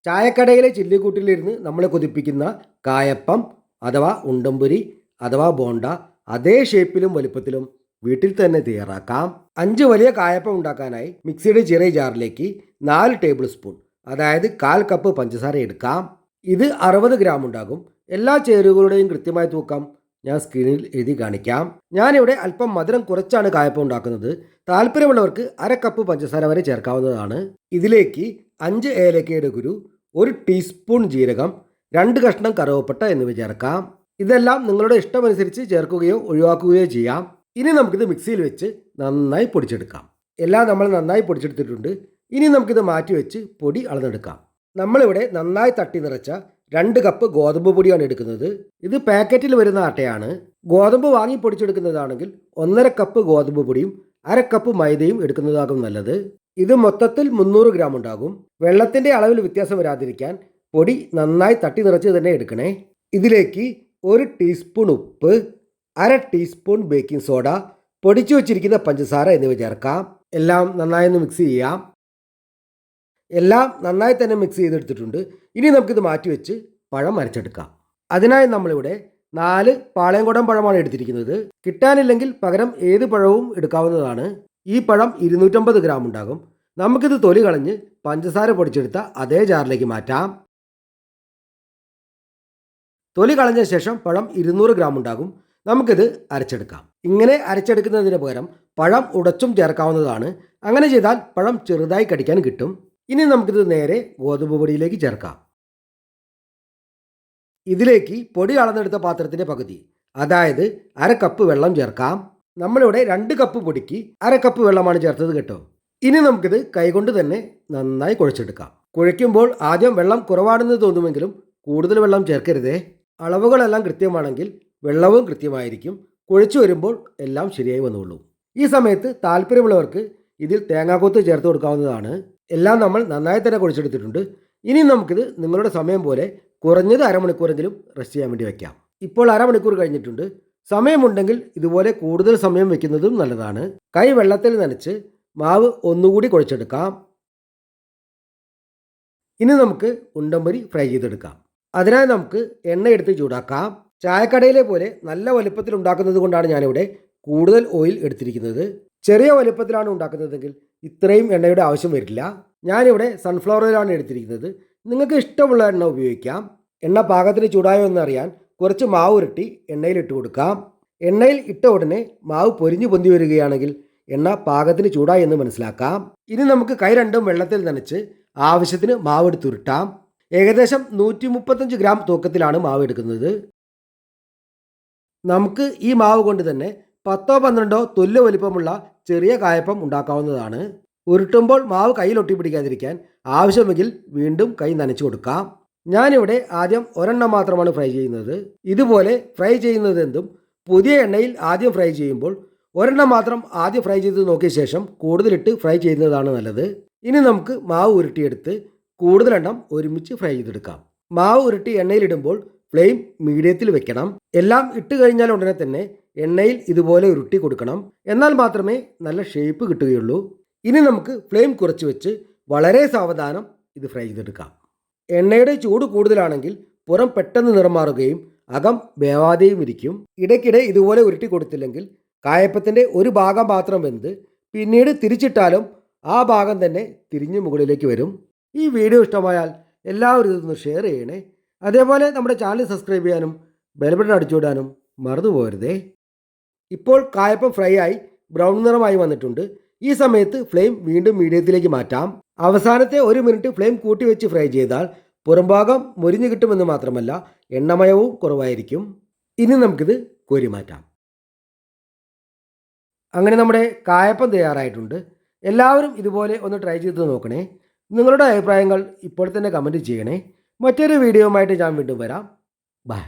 ചായക്കടയിലെ ചില്ലിക്കൂട്ടിലിരുന്ന് നമ്മളെ കൊതിപ്പിക്കുന്ന കായപ്പം അഥവാ ഉണ്ടംപൊരി അഥവാ ബോണ്ട അതേ ഷേപ്പിലും വലുപ്പത്തിലും വീട്ടിൽ തന്നെ തയ്യാറാക്കാം. 5 വലിയ കായപ്പം ഉണ്ടാക്കാനായി മിക്സിയുടെ ചെറിയ ജാറിലേക്ക് 4 ടേബിൾ സ്പൂൺ അതായത് 1/4 കപ്പ് പഞ്ചസാര എടുക്കാം. ഇത് 60 ഗ്രാം ഉണ്ടാകും. എല്ലാ ചേരുവകളുടെയും കൃത്യമായ തൂക്കം ഞാൻ സ്ക്രീനിൽ എഴുതി കാണിക്കാം. ഞാനിവിടെ അല്പം മധുരം കുറച്ചാണ് കായപ്പം ഉണ്ടാക്കുന്നത്. താല്പര്യമുള്ളവർക്ക് 1/2 കപ്പ് പഞ്ചസാര വരെ ചേർക്കാവുന്നതാണ്. ഇതിലേക്ക് 5 ഏലക്കയുടെ കുരു, 1 ടീസ്പൂൺ ജീരകം, 2 കഷ്ണം കറുവപ്പട്ട എന്നിവ ചേർക്കാം. ഇതെല്ലാം നിങ്ങളുടെ ഇഷ്ടമനുസരിച്ച് ചേർക്കുകയോ ഒഴിവാക്കുകയോ ചെയ്യാം. ഇനി നമുക്കിത് മിക്സിയിൽ വെച്ച് നന്നായി പൊടിച്ചെടുക്കാം. എല്ലാം നമ്മൾ നന്നായി പൊടിച്ചെടുത്തിട്ടുണ്ട്. ഇനി നമുക്കിത് മാറ്റി വെച്ച് പൊടി അളന്നെടുക്കാം. നമ്മളിവിടെ നന്നായി തട്ടി നിറച്ച 2 കപ്പ് ഗോതമ്പ് പൊടിയാണ് എടുക്കുന്നത്. ഇത് പാക്കറ്റിൽ വരുന്ന ആട്ടയാണ്. ഗോതമ്പ് വാങ്ങി പൊടിച്ചെടുക്കുന്നതാണെങ്കിൽ 1/2 കപ്പ് ഗോതമ്പ് പൊടിയും 1/2 കപ്പ് മൈദയും എടുക്കുന്നതാകും നല്ലത്. ഇത് മൊത്തത്തിൽ 300 ഗ്രാം ഉണ്ടാകും. വെള്ളത്തിൻ്റെ അളവിൽ വ്യത്യാസം വരാതിരിക്കാൻ പൊടി നന്നായി തട്ടി നിറച്ച് തന്നെ എടുക്കണേ. ഇതിലേക്ക് 1 ടീസ്പൂൺ ഉപ്പ്, 1/2 ടീസ്പൂൺ ബേക്കിംഗ് സോഡ, പൊടിച്ചു വച്ചിരിക്കുന്ന പഞ്ചസാര എന്നിവ ചേർക്കാം. എല്ലാം നന്നായി ഒന്ന് മിക്സ് ചെയ്യാം. എല്ലാം നന്നായി തന്നെ മിക്സ് ചെയ്തെടുത്തിട്ടുണ്ട്. ഇനി നമുക്കിത് മാറ്റി വെച്ച് പഴം അരച്ചെടുക്കാം. അതിനായി നമ്മളിവിടെ 4 പാളയംകുടം പഴമാണ് എടുത്തിരിക്കുന്നത്. കിട്ടാനില്ലെങ്കിൽ പകരം ഏത് പഴവും എടുക്കാവുന്നതാണ്. ഈ പഴം 250 ഗ്രാം ഉണ്ടാകും. നമുക്കിത് തൊലി കളഞ്ഞ് പഞ്ചസാര പൊടിച്ചെടുത്ത അതേ ജാറിലേക്ക് മാറ്റാം. തൊലി കളഞ്ഞ ശേഷം പഴം 200 ഗ്രാം ഉണ്ടാകും. നമുക്കിത് അരച്ചെടുക്കാം. ഇങ്ങനെ അരച്ചെടുക്കുന്നതിന് പകരം പഴം ഉടച്ചും ചേർക്കാവുന്നതാണ്. അങ്ങനെ ചെയ്താൽ പഴം ചെറുതായി കടിക്കാൻ കിട്ടും. ഇനി നമുക്കിത് നേരെ ഗോതമ്പ് പൊടിയിലേക്ക് ചേർക്കാം. ഇതിലേക്ക് പൊടി അളന്നെടുത്ത പാത്രത്തിൻ്റെ പകുതി, അതായത് 1/2 കപ്പ് വെള്ളം ചേർക്കാം. നമ്മളിവിടെ 2 കപ്പ് പൊടിക്ക് 1/2 കപ്പ് വെള്ളമാണ് ചേർത്തത് കേട്ടോ. ഇനി നമുക്കിത് കൈകൊണ്ട് തന്നെ നന്നായി കുഴച്ചെടുക്കാം. കുഴയ്ക്കുമ്പോൾ ആദ്യം വെള്ളം കുറവാണെന്ന് തോന്നുമെങ്കിലും കൂടുതൽ വെള്ളം ചേർക്കരുതേ. അളവുകളെല്ലാം കൃത്യമാണെങ്കിൽ വെള്ളവും കൃത്യമായിരിക്കും. കുഴച്ചു വരുമ്പോൾ എല്ലാം ശരിയായി വന്നുള്ളൂ. ഈ സമയത്ത് താല്പര്യമുള്ളവർക്ക് ഇതിൽ തേങ്ങാക്കൊത്ത് ചേർത്ത് കൊടുക്കാവുന്നതാണ്. എല്ലാം നമ്മൾ നന്നായി തന്നെ കുഴച്ചെടുത്തിട്ടുണ്ട്. ഇനി നമുക്കിത് നിങ്ങളുടെ സമയം പോലെ കുറഞ്ഞത് അരമണിക്കൂറെങ്കിലും റെസ്റ്റ് ചെയ്യാൻ വേണ്ടി വയ്ക്കാം. ഇപ്പോൾ അരമണിക്കൂർ കഴിഞ്ഞിട്ടുണ്ട്. സമയമുണ്ടെങ്കിൽ ഇതുപോലെ കൂടുതൽ സമയം വെക്കുന്നതും നല്ലതാണ്. കൈ വെള്ളത്തിൽ നനച്ച് മാവ് ഒന്നുകൂടി കുഴച്ചെടുക്കാം. ഇനി നമുക്ക് ഉണ്ടംപൊരി ഫ്രൈ ചെയ്തെടുക്കാം. അതിനായി നമുക്ക് എണ്ണ എടുത്ത് ചൂടാക്കാം. ചായക്കടയിലെ പോലെ നല്ല വലുപ്പത്തിൽ ഉണ്ടാക്കുന്നത് കൊണ്ടാണ് ഞാനിവിടെ കൂടുതൽ ഓയിൽ എടുത്തിരിക്കുന്നത്. ചെറിയ വലുപ്പത്തിലാണ് ഉണ്ടാക്കുന്നതെങ്കിൽ ഇത്രയും എണ്ണയുടെ ആവശ്യം വരില്ല. ഞാനിവിടെ സൺഫ്ലവർ ഓയിലാണ് എടുത്തിരിക്കുന്നത്. നിങ്ങൾക്ക് ഇഷ്ടമുള്ള എണ്ണ ഉപയോഗിക്കാം. എണ്ണ പാകത്തിന് ചൂടായോ എന്നറിയാൻ കുറച്ച് മാവ് ഉരുട്ടി എണ്ണയിൽ ഇട്ട് കൊടുക്കാം. എണ്ണയിൽ ഇട്ട ഉടനെ മാവ് പൊരിഞ്ഞു പൊന്തി വരികയാണെങ്കിൽ എണ്ണ പാകത്തിന് ചൂടായി എന്ന് മനസ്സിലാക്കാം. ഇനി നമുക്ക് കൈ രണ്ടും വെള്ളത്തിൽ നനച്ച് ആവശ്യത്തിന് മാവ് എടുത്തുരുട്ടാം. ഏകദേശം 135 ഗ്രാം തൂക്കത്തിലാണ് മാവ് എടുക്കുന്നത്. നമുക്ക് ഈ മാവ് കൊണ്ട് തന്നെ 10-12 തുല്യ വലിപ്പമുള്ള ചെറിയ കായപ്പം ഉണ്ടാക്കാവുന്നതാണ്. ഉരുട്ടുമ്പോൾ മാവ് കയ്യിൽ ഒട്ടിപ്പിടിക്കാതിരിക്കാൻ ആവശ്യമെങ്കിൽ വീണ്ടും കൈ നനച്ചു കൊടുക്കാം. ഞാനിവിടെ ആദ്യം ഒരെണ്ണം മാത്രമാണ് ഫ്രൈ ചെയ്യുന്നത്. ഇതുപോലെ ഫ്രൈ ചെയ്യുന്നതെന്തും പുതിയ എണ്ണയിൽ ആദ്യം ഫ്രൈ ചെയ്യുമ്പോൾ ഒരെണ്ണം മാത്രം ആദ്യം ഫ്രൈ ചെയ്ത് നോക്കിയ ശേഷം കൂടുതലിട്ട് ഫ്രൈ ചെയ്യുന്നതാണ് നല്ലത്. ഇനി നമുക്ക് മാവ് ഉരുട്ടിയെടുത്ത് കൂടുതലെണ്ണം ഒരുമിച്ച് ഫ്രൈ ചെയ്തെടുക്കാം. മാവ് ഉരുട്ടി എണ്ണയിലിടുമ്പോൾ ഫ്ലെയിം മീഡിയത്തിൽ വെക്കണം. എല്ലാം ഇട്ട് കഴിഞ്ഞാൽ ഉടനെ തന്നെ എണ്ണയിൽ ഇതുപോലെ ഉരുട്ടി കൊടുക്കണം. എന്നാൽ മാത്രമേ നല്ല ഷേപ്പ് കിട്ടുകയുള്ളൂ. ഇനി നമുക്ക് ഫ്ലെയിം കുറച്ച് വെച്ച് വളരെ സാവധാനം ഇത് ഫ്രൈ ചെയ്തെടുക്കാം. എണ്ണയുടെ ചൂട് കൂടുതലാണെങ്കിൽ പുറം പെട്ടെന്ന് നിറം മാറുകയും അകം വേവാതെയും ഇരിക്കും. ഇടയ്ക്കിടെ ഇതുപോലെ ഉരുട്ടി കൊടുത്തില്ലെങ്കിൽ കായപ്പത്തിൻ്റെ ഒരു ഭാഗം മാത്രം വെന്ത് പിന്നീട് തിരിച്ചിട്ടാലും ആ ഭാഗം തന്നെ തിരിഞ്ഞ് മുകളിലേക്ക് വരും. ഈ വീഡിയോ ഇഷ്ടമായാൽ എല്ലാവരും ഇതൊന്ന് ഷെയർ ചെയ്യണേ. അതേപോലെ നമ്മുടെ ചാനൽ സബ്സ്ക്രൈബ് ചെയ്യാനും ബെൽ ബട്ടൺ അടിച്ചുവിടാനും മറന്നു പോകരുതേ. ഇപ്പോൾ കായപ്പം ഫ്രൈ ആയി ബ്രൗൺ നിറമായി വന്നിട്ടുണ്ട്. ഈ സമയത്ത് ഫ്ലെയിം വീണ്ടും മീഡിയത്തിലേക്ക് മാറ്റാം. അവസാനത്തെ 1 മിനിറ്റ് ഫ്ലെയിം കൂട്ടി വെച്ച് ഫ്രൈ ചെയ്താൽ പുറംഭാഗം മൊരിഞ്ഞു കിട്ടുമെന്ന് മാത്രമല്ല എണ്ണമയവും കുറവായിരിക്കും. ഇനി നമുക്കിത് കോരി മാറ്റാം. അങ്ങനെ നമ്മുടെ കായപ്പം തയ്യാറായിട്ടുണ്ട്. എല്ലാവരും ഇതുപോലെ ഒന്ന് ട്രൈ ചെയ്ത് നോക്കണേ. നിങ്ങളുടെ അഭിപ്രായങ്ങൾ ഇപ്പോൾ തന്നെ കമൻറ്റ് ചെയ്യണേ. മറ്റൊരു വീഡിയോയുമായിട്ട് ഞാൻ വീണ്ടും വരാം. ബൈ.